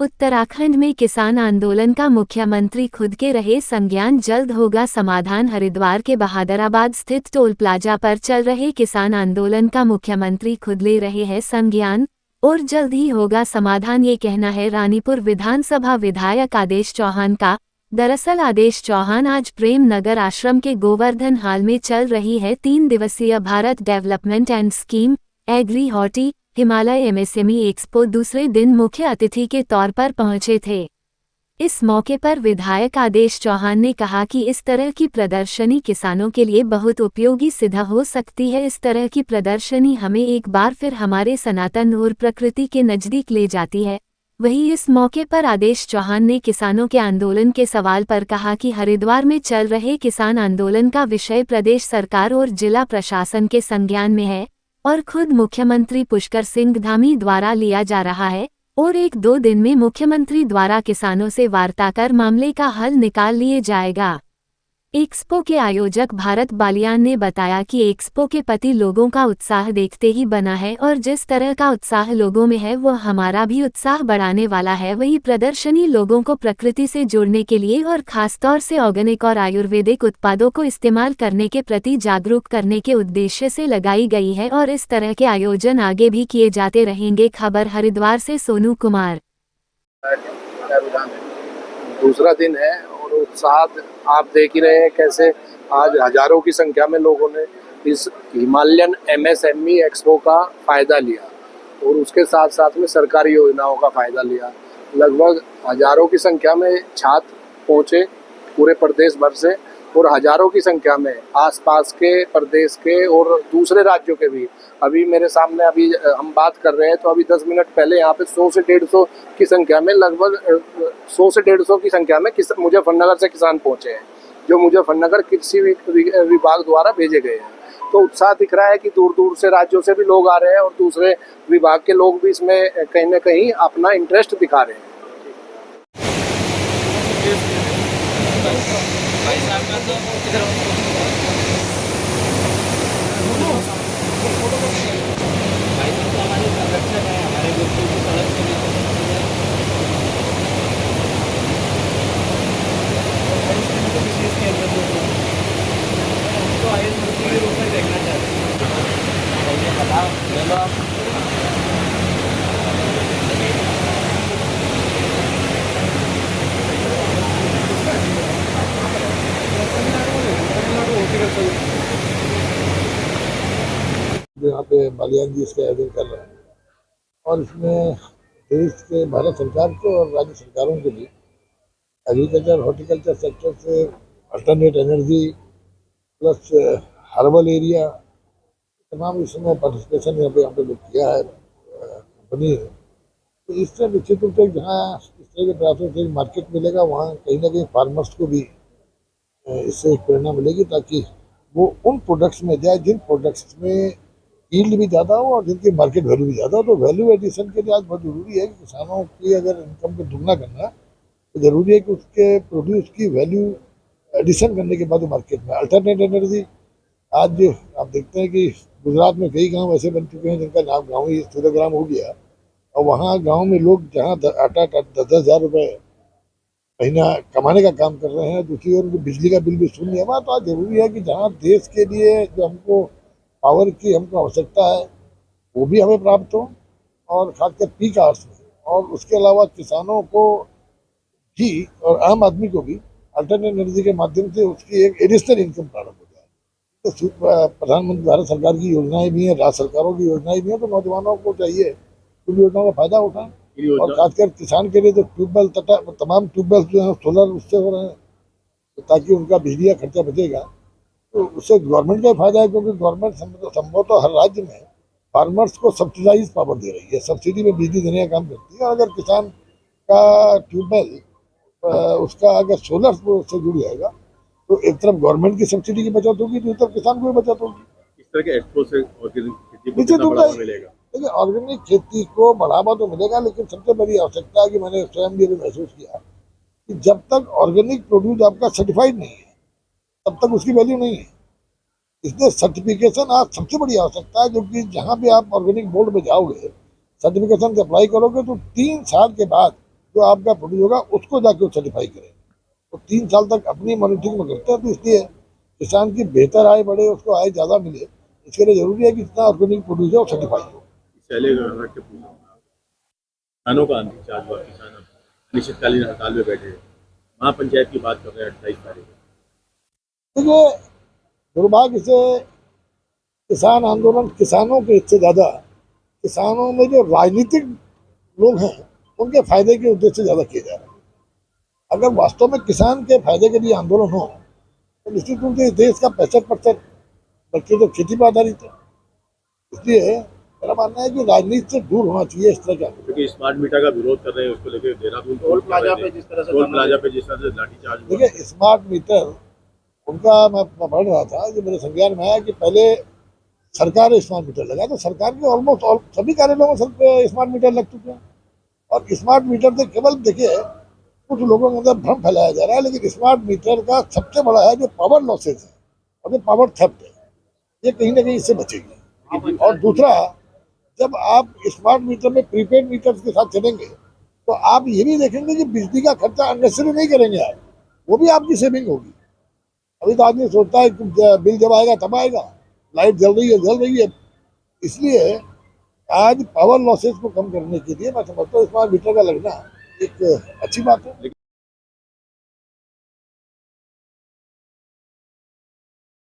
उत्तराखंड में किसान आंदोलन का मुख्यमंत्री खुद के रहे संज्ञान, जल्द होगा समाधान। हरिद्वार के बहादुराबाद स्थित टोल प्लाजा पर चल रहे किसान आंदोलन का मुख्यमंत्री खुद ले रहे हैं संज्ञान और जल्द ही होगा समाधान, ये कहना है रानीपुर विधानसभा विधायक आदेश चौहान का। दरअसल आदेश चौहान आज प्रेम नगर आश्रम के गोवर्धन हाल में चल रही है 3 दिवसीय Bharat development and scheme agri horti Himalaya MSME expo दूसरे दिन मुख्य अतिथि के तौर पर पहुंचे थे। इस मौके पर विधायक आदेश चौहान ने कहा कि इस तरह की प्रदर्शनी किसानों के लिए बहुत उपयोगी सिद्ध हो सकती है। इस तरह की प्रदर्शनी हमें एक बार फिर हमारे सनातन और प्रकृति के नज़दीक ले जाती है। वहीं इस मौके पर आदेश चौहान ने किसानों के आंदोलन के सवाल पर कहा कि हरिद्वार में चल रहे किसान आंदोलन का विषय प्रदेश सरकार और जिला प्रशासन के संज्ञान में है और खुद मुख्यमंत्री पुष्कर सिंह धामी द्वारा लिया जा रहा है और 1-2 दिन में मुख्यमंत्री द्वारा किसानों से वार्ता कर मामले का हल निकाल लिए जाएगा। एक्सपो के आयोजक भारत बालियान ने बताया कि एक्सपो के प्रति लोगों का उत्साह देखते ही बना है और जिस तरह का उत्साह लोगों में है वो हमारा भी उत्साह बढ़ाने वाला है। वही प्रदर्शनी लोगों को प्रकृति से जोड़ने के लिए और खासतौर से ऑर्गेनिक और आयुर्वेदिक उत्पादों को इस्तेमाल करने के प्रति जागरूक करने के उद्देश्य से लगाई गई है और इस तरह के आयोजन आगे भी किए जाते रहेंगे। खबर हरिद्वार से सोनू कुमार। दूसरा दिन है और उत्साह आप देख ही रहे हैं कैसे आज हजारों की संख्या में लोगों ने इस हिमालयन एमएसएमई एक्सपो का फायदा लिया और उसके साथ साथ में सरकारी योजनाओं का फायदा लिया। लगभग हजारों की संख्या में छात्र पहुंचे पूरे प्रदेश भर से और हजारों की संख्या में आसपास के प्रदेश के और दूसरे राज्यों के भी। अभी मेरे सामने अभी हम बात कर रहे हैं तो अभी 10 मिनट पहले यहाँ पे 100 से 150 की संख्या में लगभग 100 से 150 की संख्या में मुजफ्फरनगर से किसान पहुँचे हैं जो मुजफ्फरनगर कृषि विभाग द्वारा भेजे गए हैं। तो उत्साह दिख रहा है कि दूर दूर से राज्यों से भी लोग आ रहे हैं और दूसरे विभाग के लोग भी इसमें कहीं ना कहीं अपना इंटरेस्ट दिखा रहे हैं। यहाँ पे बालियान जी इसका आयोजन कर रहे हैं और इसमें देश के भारत सरकार को और राज्य सरकारों के लिए एग्रीकल्चर हॉर्टिकल्चर सेक्टर से alternate energy plus herbal area तमाम इसमें पार्टिसिपेशन यहाँ पे लोग किया है कंपनी है। तो इससे निश्चित रूप से जहाँ इस तरह के प्रयासों से मार्केट मिलेगा वहाँ कहीं ना कहीं फार्मर्स को भी इससे एक प्रेरणा मिलेगी ताकि वो उन प्रोडक्ट्स में जाए जिन प्रोडक्ट्स में यील्ड भी ज़्यादा हो और जिनकी मार्केट वैल्यू भी ज़्यादा हो। तो वैल्यू एडिशन के लिए आज बहुत ज़रूरी है कि किसानों की अगर इनकम को दुगना करना तो ज़रूरी है कि उसके प्रोड्यूस की वैल्यू एडिशन करने के बाद वो मार्केट में अल्टरनेट एनर्जी। आज आप देखते हैं कि गुजरात में कई गांव ऐसे बन चुके हैं जिनका नाम गाँव ही सूर्यग्राम हो गया और वहाँ गाँव में लोग जहाँ 8-10 हज़ार रुपये महीना कमाने का काम कर रहे हैं, दूसरी ओर उनको बिजली का बिल भी शून्य है। तो आज जरूरी है कि जहाँ देश के लिए जो हमको पावर की हमको आवश्यकता है वो भी हमें प्राप्त हो और खासकर पीक आवर्स में, और उसके अलावा किसानों को भी और आम आदमी को भी अल्टरनेट एनर्जी के माध्यम से उसकी एक एडिशनल इनकम प्राप्त हो जाए। तो प्रधानमंत्री भारत सरकार की योजनाएं भी हैं, राज्य सरकारों की योजनाएं भी हैं, तो नौजवानों को चाहिए उन योजनाओं का फायदा उठाएं और खासकर किसान के लिए तो ट्यूबवेल तथा तमाम ट्यूबवेल जो है सोलर उससे हो रहे हैं तो ताकि उनका बिजली का खर्चा बचेगा। तो उससे गवर्नमेंट का फायदा है क्योंकि गवर्नमेंट संभवतः हर राज्य में फार्मर्स को सब्सिडाइज पावर दे रही है, सब्सिडी में बिजली देने का काम करती है। और अगर किसान का ट्यूबवेल उसका अगर सोलर से जुड़ जाएगा तो एक तरफ गवर्नमेंट की सब्सिडी की बचत होगी, दूसरी तरफ किसान को भी बचत होगी। इस तरह के एक्सपो से ऑर्गेनिक मिलेगा। देखिए ऑर्गेनिक खेती को बढ़ावा तो मिलेगा, लेकिन सबसे बड़ी आवश्यकता है कि मैंने स्वयं भी महसूस किया कि जब तक ऑर्गेनिक प्रोड्यूस आपका सर्टिफाइड नहीं है तब तक उसकी वैल्यू नहीं है। इसलिए सर्टिफिकेशन आज सबसे बड़ी आवश्यकता है, क्योंकि जहाँ भी आप ऑर्गेनिक बोर्ड में जाओगे सर्टिफिकेशन से अप्लाई करोगे तो 3 साल के बाद जो आपका प्रोड्यूस होगा उसको जाके वो सर्टिफाई करें। तो 3 साल तक अपनी मॉनिटरिंग में करते हैं, तो इसलिए किसान की बेहतर आय बढ़े, उसको आय ज़्यादा मिले, इसके लिए जरूरी है कि जितना ऑर्गेनिक प्रोड्यूस है वो सर्टिफाई हो। पहले हट के पूछा किसानों का इंतजार हुआ, किसान अब अनिश्चितकालीन हड़ताल में बैठे हैं, महापंचायत की बात कर रहे हैं 28 तारीख को। देखिए, दुर्भाग्य से किसान आंदोलन किसानों के हित से ज़्यादा किसानों में जो राजनीतिक लोग हैं उनके फायदे के उद्देश्य से ज़्यादा किए जा रहे हैं। अगर वास्तव में किसान के फायदे के लिए आंदोलन हो तो निश्चित रूप से इस देश का 65% बच्चे तो खेती पर आधारित है। इसलिए मेरा मानना है कि राजनीति से दूर होना चाहिए इस तरह का। क्योंकि स्मार्ट मीटर का विरोध कर रहे हैं, उसको लेकर देहरादून टोल प्लाजा पे जिस तरह से लाठीचार्ज हुआ। देखिए, स्मार्ट मीटर उनका मैं पढ़ रहा था, जो मेरे संज्ञान में आया कि पहले सरकार स्मार्ट मीटर लगा, तो सरकार के ऑलमोस्ट सभी कार्यालयों में स्मार्ट मीटर लग चुके हैं। और स्मार्ट मीटर से केवल देखिए कुछ लोगों के अंदर भ्रम फैलाया जा रहा है, लेकिन स्मार्ट मीटर का सबसे बड़ा है जो पावर लॉसेज है और जो पावर थेफ्ट है, ये कहीं ना कहीं इससे बचेगी। और दूसरा, जब आप स्मार्ट मीटर में प्रीपेड मीटर के साथ चलेंगे तो आप ये भी देखेंगे कि बिजली का खर्चा अननेसेसरी नहीं करेंगे आप, वो भी आपकी सेविंग होगी। अभी तो आदमी सोचता है कि बिल जब आएगा तब आएगा, लाइट जल रही है। इसलिए आज पावर लॉसेज को कम करने के लिए मैं समझता हूँ स्मार्ट मीटर का लगना एक अच्छी बात है।